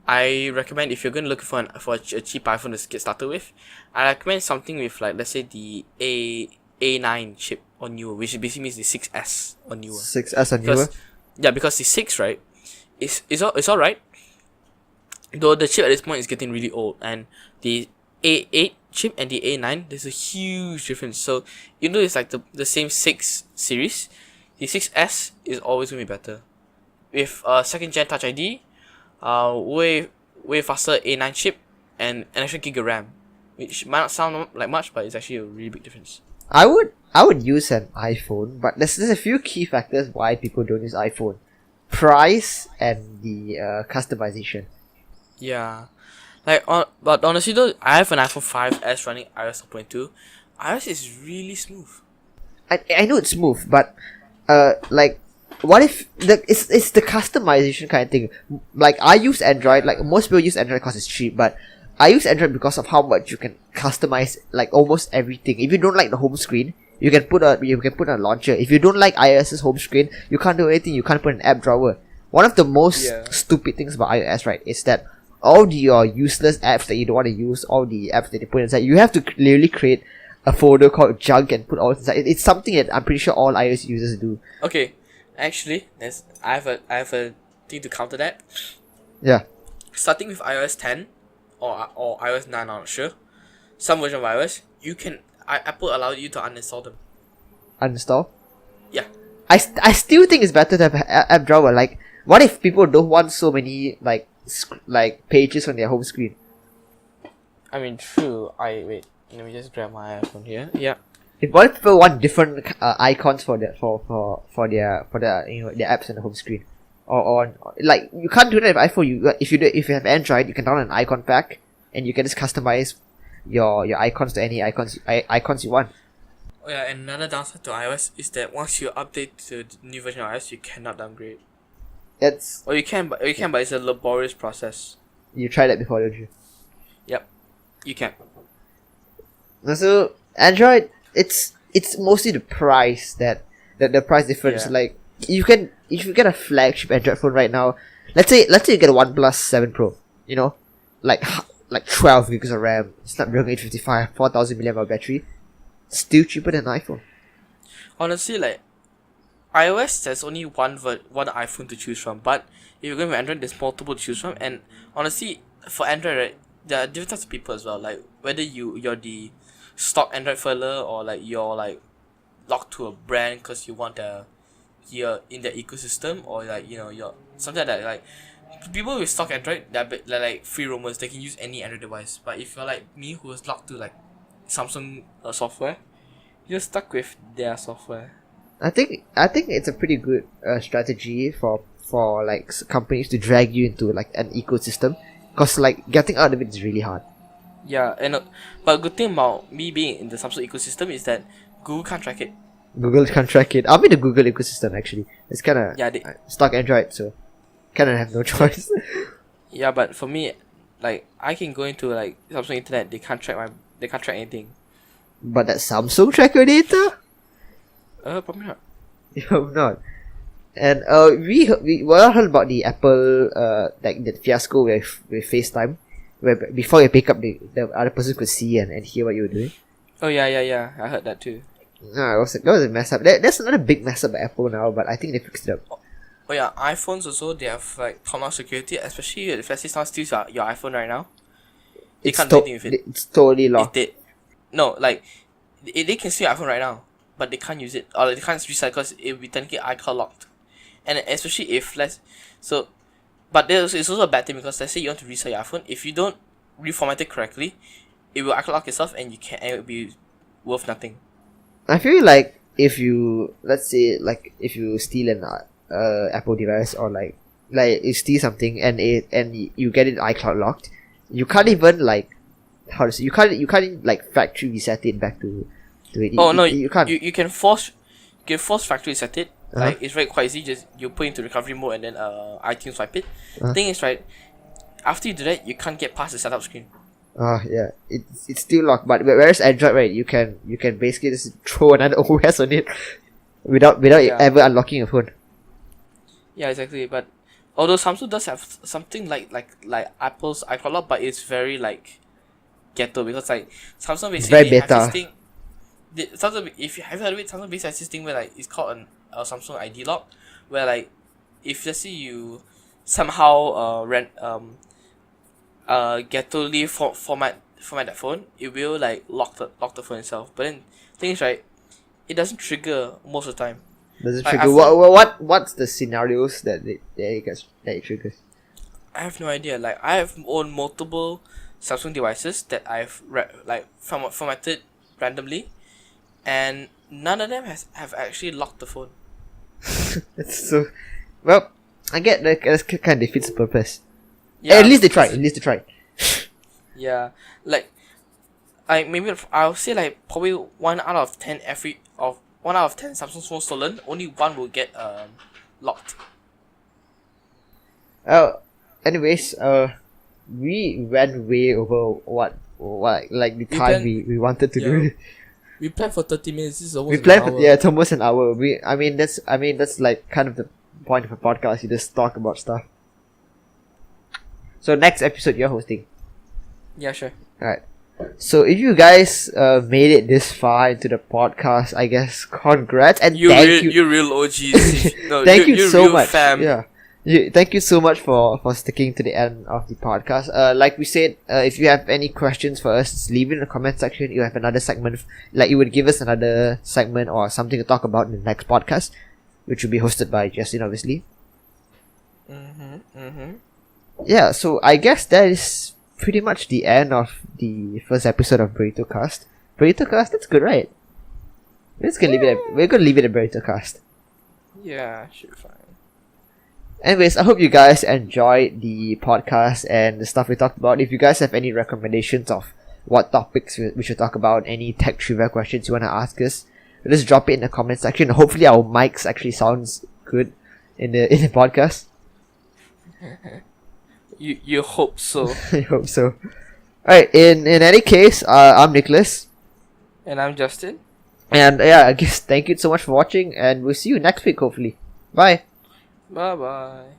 I recommend if you're going to look for a cheap iPhone to get started with, I recommend something with like let's say the A9 chip or newer, which basically means the 6S or newer. 6S or newer. Yeah, because the 6, right, it's alright. Though the chip at this point is getting really old, and the A8 chip and the A9, there's a huge difference. So it's like the same 6 series, the 6S is always gonna be better. With 2nd gen Touch ID, way faster A9 chip, and an extra gig of RAM, which might not sound like much, but it's actually a really big difference. I would use an iPhone, but there's a few key factors why people don't use iPhone: price and the customization. Yeah, but honestly though, I have an iPhone 5S running iOS 4.2. iOS is really smooth. I know it's smooth, but like, what if it's the customization kind of thing? Like, I use Android. Like, most people use Android because it's cheap, but I use Android because of how much you can customize like almost everything. If you don't like the home screen, you can put a launcher. If you don't like iOS's home screen, you can't do anything. You can't put an app drawer. One of the most stupid things about iOS, right, is that all your useless apps that you don't want to use, all the apps that you put inside, you have to literally create a folder called junk and put all inside. It's something that I'm pretty sure all iOS users do. Okay, actually, I have a thing to counter that. Yeah. Starting with iOS 10 or iOS 9, I'm not sure. Some version of iOS, Apple allowed you to uninstall them. Uninstall? Yeah. I still think it's better to have an app drawer. Like, what if people don't want so many like pages on their home screen? I mean, true. Wait. Let me just grab my iPhone here. Yeah. What if people want different icons for their apps on the home screen? Or like, you can't do that with iPhone. If you have Android, you can download an icon pack and you can just customize your icons to any icons you want. Oh yeah, and another downside to iOS is that once you update to the new version of iOS, you cannot downgrade. You can, but it's a laborious process. You tried that before, don't you? Yep, you can. So Android, it's mostly the price that the price difference. Yeah. Like you can, if you get a flagship Android phone right now, let's say you get a OnePlus 7 Pro, you know, like 12 gigs of RAM, Snapdragon 855, 4000 mAh battery, still cheaper than an iPhone. Honestly, like iOS, there's only one iPhone to choose from, but if you're going with Android, there's multiple to choose from. And honestly, for Android, right, there are different types of people as well. Like whether you're the stock Android fella, or like you're like locked to a brand because you want you're in the ecosystem, or like you're something like that. Like people with stock Android, they're like free roamers. They can use any Android device. But if you're like me, who is locked to like Samsung software, you're stuck with their software. I think it's a pretty good strategy for like companies to drag you into like an ecosystem, because like getting out of it is really hard. Yeah, and but a good thing about me being in the Samsung ecosystem is that Google can't track it. Google can't track it. I'm in the Google ecosystem actually. It's kind of stock Android, so kind of have no choice. Yeah, but for me, like I can go into like Samsung internet. They can't track anything. But that Samsung track your data? Probably not. You hope not. And we all heard about the Apple like the fiasco with FaceTime, where before you pick up the other person could see and hear what you were doing. Oh yeah. I heard that too. No, that was a mess up. That's another big mess up at Apple now, but I think they fixed it up. Oh yeah, iPhones also, they have like top-notch security, especially if let's say someone steals your iPhone right now. They can't do anything with it. It's totally locked. No, like they can steal your iPhone right now, but they can't use it, or they can't reset because it will be technically iCloud locked. And especially if but it's also a bad thing, because let's say you want to reset your iPhone, if you don't reformat it correctly, it will iCloud lock itself and it will be worth nothing. I feel like if you, let's say, like if you steal an Apple device, or like you steal something and you get it iCloud locked, you can't even like, how to say, you can't like factory reset it back to it. Oh no, you can't. You can force factory reset it. Like it's very quite easy. Just you put into recovery mode and then iTunes wipe it. Thing is, right, after you do that, you can't get past the setup screen. Yeah, it's still locked. But whereas Android, right, you can basically just throw another OS on it without ever unlocking your phone. Yeah, exactly. But although Samsung does have something like Apple's iCloud lock, but it's very like ghetto, because like Samsung basically very beta. have this thing. Samsung, if you haven't heard of it, Samsung basically has this thing where like it's called a Samsung ID lock, where like if let's say you somehow ghettoly format that phone, it will like lock the phone itself. But then thing is, right, it doesn't trigger most of the time. Does it like, trigger? What's the scenarios that it triggers? I have no idea. Like I have owned multiple Samsung devices that I've formatted randomly, and none of them have actually locked the phone. It's so, well, I get that kind of defeats the purpose. Yeah, at least they tried. Yeah, like I'll say like probably 1 out of 10 Samsung phones stolen, only one will get locked. Anyways, we went way over what like the time we wanted to do. We planned for 30 minutes. This is almost We planned an hour. it's almost an hour. I mean that's like kind of the point of a podcast. You just talk about stuff. So next episode you're hosting. Yeah, sure. Alright. So if you guys made it this far into the podcast, I guess congrats and thank you. You real OGs. No, thank you so real much. Fam. Yeah. Thank you so much for sticking to the end of the podcast. Like we said, if you have any questions for us, just leave it in the comment section. You have another segment, like you would give us another segment or something to talk about in the next podcast, which will be hosted by Justin, obviously. Yeah, so I guess that is pretty much the end of the first episode of Burritocast. Burritocast, that's good, right? We're gonna leave it at Burritocast. Yeah, should be fine. Anyways, I hope you guys enjoyed the podcast and the stuff we talked about. If you guys have any recommendations of what topics we should talk about, any tech trivia questions you want to ask us, just drop it in the comment section. Hopefully our mics actually sounds good in the podcast. You hope so. I hope so. Alright, in any case, I'm Nicholas. And I'm Justin. And yeah, I guess thank you so much for watching, and we'll see you next week hopefully. Bye. Bye bye.